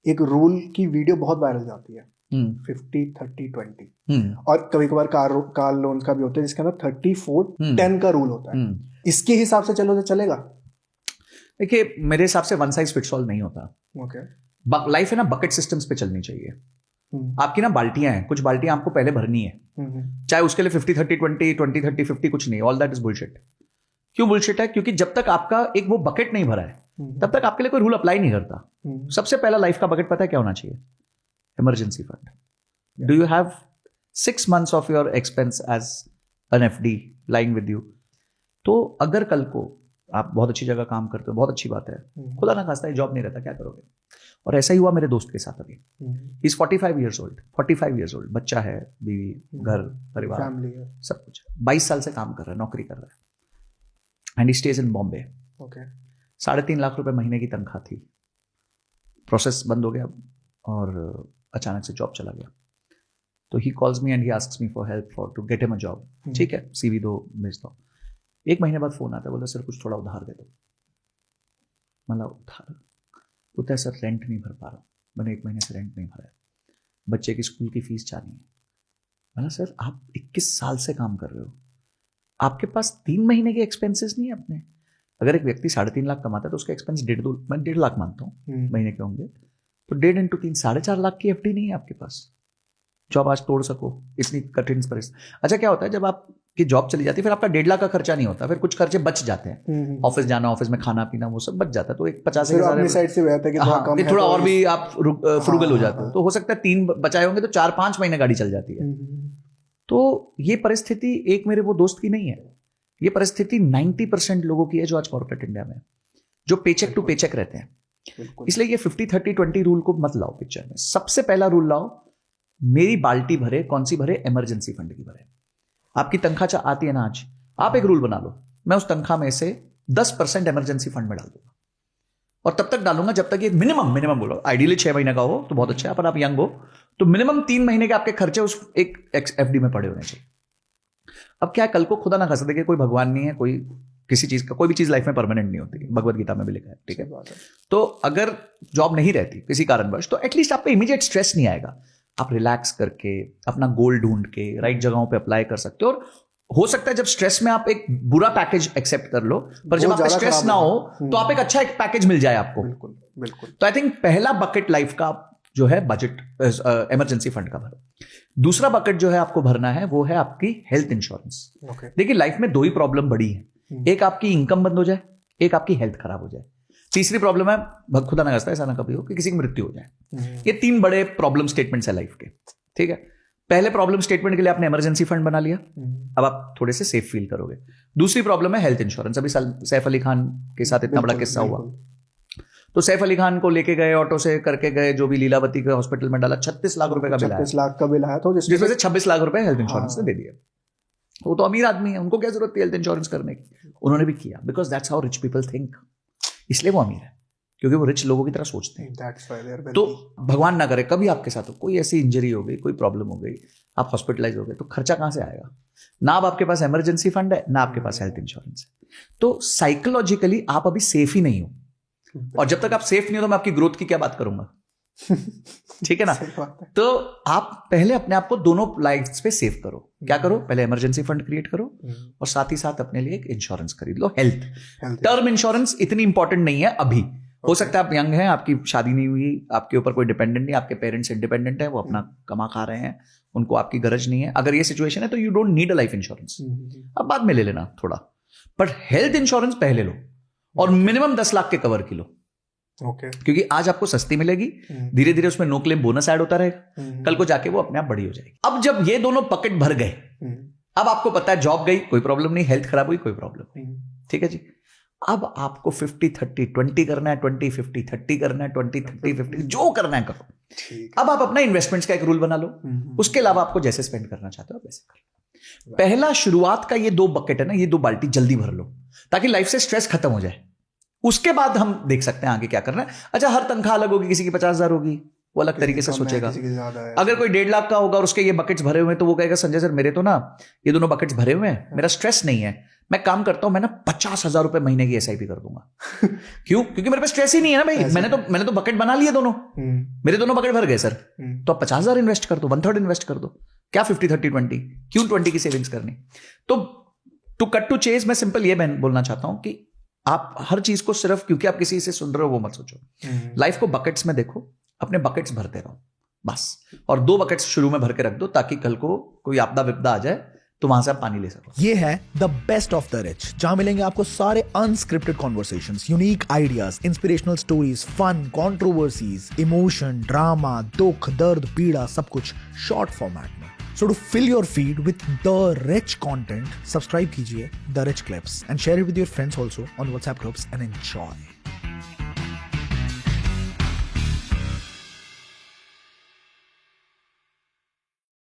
एक रूल की वीडियो बहुत वायरल जाती है 50-30-20 और कभी कभार कार लोन का भी होता है जिसके अंदर 34-10 का रूल होता है। इसके हिसाब से चलो तो चलेगा? देखिए मेरे हिसाब से वन साइज फिट्स ऑल नहीं होता। ओके, लाइफ है ना, बकेट सिस्टम्स पे चलनी चाहिए। आपकी ना बाल्टियां हैं, कुछ बाल्टियां आपको पहले भरनी है, चाहे उसके लिए 50-30-20 20-30-50 कुछ नहीं, ऑल दैट इज बुलशिट। क्यों बुलशिट है? क्योंकि जब तक आपका एक वो बकेट नहीं भरा है तब तक आपके लिए कोई रूल अप्लाई नहीं करता। सबसे पहला लाइफ का बकेट पता है क्या होना चाहिए? Emergency fund. Do you have 6 months of your expense as an FD lying with you? तो अगर कल को आप बहुत अच्छी जगह काम करते हो, बहुत अच्छी बात है, खुदा ना खास्ता जॉब नहीं रहता, क्या करोगे? और ऐसा ही हुआ मेरे दोस्त के साथ। अभी is 45 years old, 45 years old, बच्चा है, बीवी, घर, परिवार, सब कुछ। 22 साल से काम कर रहा है, नौकरी कर रहा है, एंड ही स्टेज इन बॉम्बे। 3.5 लाख रुपए महीने की तनख्वाह थी। प्रोसेस बंद हो गया और अचानक से जॉब चला गया। तो he calls me and he asks me for help for to get him a job. ठीक है, CV दो, भेज दो। 1 महीने बाद फोन आता है, बोलता सर कुछ थोड़ा उधार दे दो। मतलब उधार? बोलता है सर रेंट नहीं भर पा रहा हूँ, मैंने 1 महीने से रेंट नहीं भरा है, बच्चे की स्कूल की फीस जानी है। मतलब सर आप 21 साल से काम कर रहे हो, आपके पास 3 महीने के एक्सपेंसेस नहीं है अपने? अगर एक व्यक्ति 3.5 लाख कमाता है तो उसका एक्सपेंस 1.5 लाख मानता हूँ महीने के होंगे, तो 1.5 into 3 4.5 लाख की FD नहीं है आपके पास जो आप आज तोड़ सको इतनी कठिन परिस्थिति। अच्छा क्या होता है जब आपकी जॉब चली जाती है, फिर आपका 1.5 लाख का खर्चा नहीं होता, फिर कुछ खर्चे बच जाते हैं, ऑफिस जाना, ऑफिस में खाना पीना, वो सब बच जाता है। तो एक 50,000 साइड से रहता है कि थोड़ा और भी आप फ्रूगल हो जाते हो, तो हो सकता है 3 बचाए होंगे तो 4-5 महीने गाड़ी चल जाती है। तो ये परिस्थिति एक मेरे वो दोस्त की नहीं है, ये परिस्थिति 90% लोगों की है जो आज कॉर्पोरेट इंडिया में, जो पेचेक टू पेचेक रहते हैं। इसलिए ये 50-30-20 रूल को मत लाओ पिक्चर में। सबसे पहला रूल लाओ, मेरी बाल्टी भरे, कौन सी भरे? इमरजेंसी फंड की भरे। आपकी तनख्वाह आती है ना आज, आप एक रूल बना लो, मैं उस तनख्वाह में से 10% इमरजेंसी फंड में डाल दूंगा, और तब तक डालूंगा जब तक ये मिनिमम बोलो, आइडियली 6 महीने का हो तो बहुत अच्छा है, पर आप यंग हो तो मिनिमम 3 महीने के आपके खर्चे उस एक FD में पड़े होने चाहिए। अब क्या है, कल को खुदा ना खास्ता, देखिए कोई भगवान नहीं है, कोई किसी चीज का, कोई भी चीज लाइफ में परमानेंट नहीं होती, भगवत गीता में भी लिखा है। ठीक है, तो अगर जॉब नहीं रहती किसी कारणवश, तो एटलीस्ट आप पे इमीडिएट स्ट्रेस नहीं आएगा। आप रिलैक्स करके अपना गोल ढूंढ के राइट जगहों पे अप्लाई कर सकते हो। और हो सकता है जब स्ट्रेस में आप एक बुरा पैकेज एक्सेप्ट कर लो, पर जब आपका स्ट्रेस ना हो तो आप एक अच्छा एक पैकेज मिल जाए आपको। बिल्कुल। तो आई थिंक पहला बकेट लाइफ का जो है बजट, इमरजेंसी फंड का भरो। दूसरा बकेट जो है आपको भरना है वो है आपकी हेल्थ इंश्योरेंस। देखिए लाइफ में 2 ही प्रॉब्लम बड़ी है, एक आपकी इनकम बंद हो जाए, एक आपकी हेल्थ खराब हो जाए। तीसरी प्रॉब्लम है खुदा ना खास्ता ऐसा ना कभी हो कि किसी की मृत्यु हो जाए। ये 3 बड़े प्रॉब्लम स्टेटमेंट्स है लाइफ के। ठीक है, पहले प्रॉब्लम स्टेटमेंट के लिए आपने इमरजेंसी फंड बना लिया, अब आप थोड़े से सेफ फील करोगे। दूसरी प्रॉब्लम है हेल्थ इंश्योरेंस। अभी सैफ अली खान के साथ इतना बड़ा किस्सा हुआ, तो सैफ अली खान को लेके गए, ऑटो से करके गए, जो भी लीलावती के हॉस्पिटल में डाला, 36 लाख रुपए का बिल आया। 36 लाख का बिल आया था, जिसमें से 26 लाख रुपए हेल्थ इंश्योरेंस ने दे दिया। वो तो अमीर आदमी है, उनको क्या जरूरत थी हेल्थ इंश्योरेंस करने की? उन्होंने भी किया, because that's how rich people think. इसलिए वो अमीर है, क्योंकि वो रिच लोगों की तरह सोचते हैं। तो भगवान ना करे कभी आपके साथ कोई ऐसी इंजरी हो गई, कोई प्रॉब्लम हो गई, आप हॉस्पिटलाइज हो गए, तो खर्चा कहां से आएगा? ना अब आपके पास इमरजेंसी फंड है, ना आपके पास हेल्थ इंश्योरेंस है। तो साइकोलॉजिकली आप अभी सेफ ही नहीं हो, और जब तक आप सेफ नहीं हो तो मैं आपकी ग्रोथ की क्या बात करूंगा? ठीक है ना? तो आप पहले अपने आप को दोनों लाइफ्स पे सेव करो। क्या करो? पहले इमरजेंसी फंड क्रिएट करो, और साथ ही साथ अपने लिए एक इंश्योरेंस खरीद लो। हेल्थ टर्म इंश्योरेंस इतनी इंपॉर्टेंट नहीं है अभी। हो सकता है आप यंग हैं, आपकी शादी नहीं हुई, आपके ऊपर कोई डिपेंडेंट नहीं, आपके पेरेंट्स इंडिपेंडेंट है, वो अपना कमा खा रहे हैं, उनको आपकी गरज नहीं है। अगर ये सिचुएशन है तो you don't need a life insurance, अब बाद में ले लेना थोड़ा, बट हेल्थ इंश्योरेंस पहले लो, और मिनिमम 10 लाख के कवर की लो। क्योंकि आज आपको सस्ती मिलेगी, धीरे धीरे उसमें नो क्लेम बोनस ऐड होता रहेगा, कल को जाके वो अपने आप बड़ी हो जाएगी। अब जब ये दोनों पकेट भर गए, अब आपको पता है जॉब गई कोई प्रॉब्लम नहीं, हेल्थ खराब हुई कोई प्रॉब्लम नहीं। ठीक है जी, अब आपको 50-30-20 करना है, 20-50-30 करना है, 20-30-50 जो करना है करो। अब आप अपना इन्वेस्टमेंट्स का एक रूल बना लो, उसके अलावा आपको जैसे स्पेंड करना चाहते हो वैसे कर लो। पहला शुरुआत का ये 2 बकेट है ना, ये 2 बाल्टी जल्दी भर लो, ताकि लाइफ से स्ट्रेस खत्म हो जाए। उसके बाद हम देख सकते हैं आगे क्या करना है। अच्छा, हर तनख्वाह अलग होगी, किसी की 50,000 होगी, वो अलग तरीके से किसी कम है, सोचेगा। किसी के ज्यादा है। अगर कोई 1.5 लाख का होगा और उसके ये बकेट्स भरे हुए हैं तो वो कहेगा संजय सर मेरे तो ना ये दोनों बकेट्स भरे हुए हैं, मेरा स्ट्रेस नहीं है, मैं काम करता हूं, मैं ना 50,000 रुपए महीने की SIP कर दूंगा। क्यों? क्योंकि मेरे पे स्ट्रेस ही नहीं है ना भाई, मैंने तो बकेट बना लिए दोनों, मेरे दोनों बकेट भर गए सर। तो आप 50,000 इन्वेस्ट कर दो, 1/3 इन्वेस्ट कर दो, क्या 50-30-20, क्यों 20 की सेविंग्स करनी? तो टू कट टू चेज मैं सिंपल ये बोलना चाहता हूं कि आप हर चीज को सिर्फ क्योंकि आप किसी से सुन रहे हो वो मत सोचो। लाइफ को बकेट्स में देखो, अपने बकेट्स भरते रहो बस, और 2 बकेट्स शुरू में भर के रख दो ताकि कल को कोई आपदा विपदा आ जाए तो वहां से आप पानी ले सको। ये है the best of the rich, जहां मिलेंगे आपको सारे unscripted conversations, unique ideas, inspirational stories, fun, controversies, emotion, drama, दुख, दर्द, पीड़ा, सब कुछ शॉर्ट फॉर्मेट में। So to fill your feed with the rich content, subscribe कीजिए The Rich Clips and share it with your friends also on WhatsApp groups and enjoy.